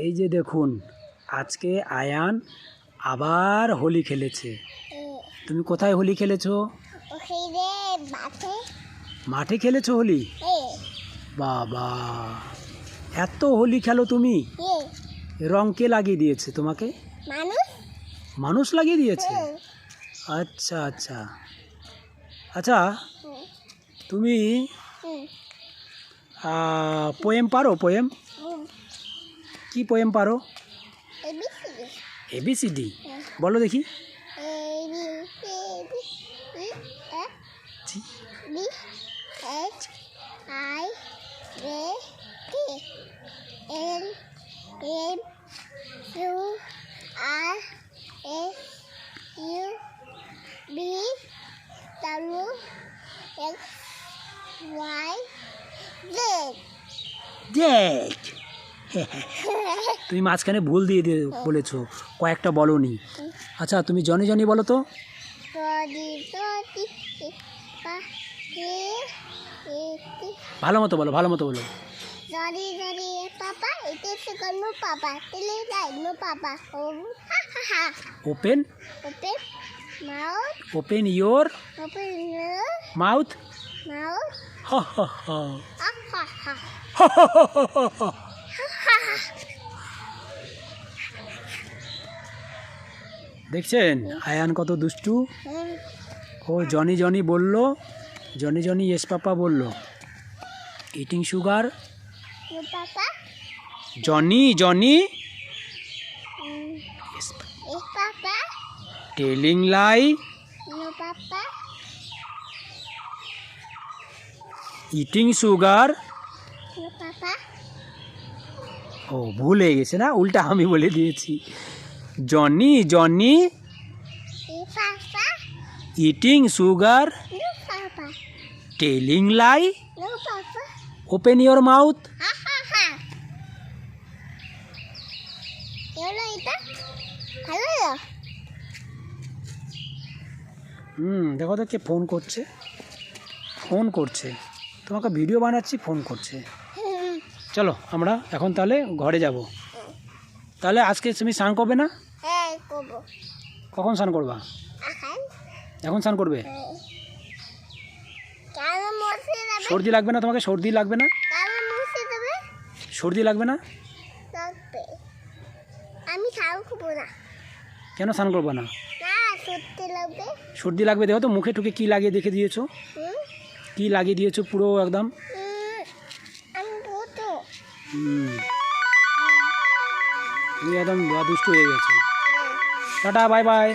এই যে দেখুন, আজকে আয়ান আবার হোলি খেলেছে। তুমি কোথায় হোলি খেলেছো? মাঠে খেলেছো হোলি? বাবা, এত হোলি খেলো তুমি? রং কে লাগিয়ে দিয়েছে তোমাকে? মানুষ লাগিয়ে দিয়েছে? আচ্ছা আচ্ছা আচ্ছা, তুমি পোয়েম পারো? পোয়েম কি পোয়েম পারো? এবিসিডি বলো দেখি। দেখ, তুমি মাঝখানে ভুল দিয়ে দিয়ে বলেছো, কয়েকটা বলনি। আচ্ছা, তুমি জনি জনি বলো তো। ভালো মতো বলো, ভালো মতো বলো। Open open your mouth. দেখছেন আয়ান কত দুষ্টু। ও জনি জনি বললো, জনি জনি ইয়েস পাপা বললো। Eating sugar, Johnny Johnny telling lie, eating sugar. ও ভুল হয়ে গেছে না, উল্টা আমি বলে দিয়েছি। Johnny Johnny eating sugar, telling lie, open your mouth. দেখো তো কে ফোন করছে, ফোন করছে, তোমাকে ভিডিও বানাচ্ছি, ফোন করছে। চলো আমরা এখন তাহলে ঘরে যাব। তাহলে আজকে তুমি স্নান করবে না? কখন স্নান করবা? এখন স্নান করবে? সর্দি লাগবে না তোমাকে? সর্দি লাগবে না? সর্দি লাগবে না? আমি স্নান করবো না। কেন স্নান করবো না? সর্দি লাগবে। দেখো তো মুখে টুকে কি লাগিয়ে দেখে দিয়েছো, কি লাগিয়ে দিয়েছো পুরো একদম। তুমি একদম দুষ্টু হয়ে গেছো। Tata, bye bye.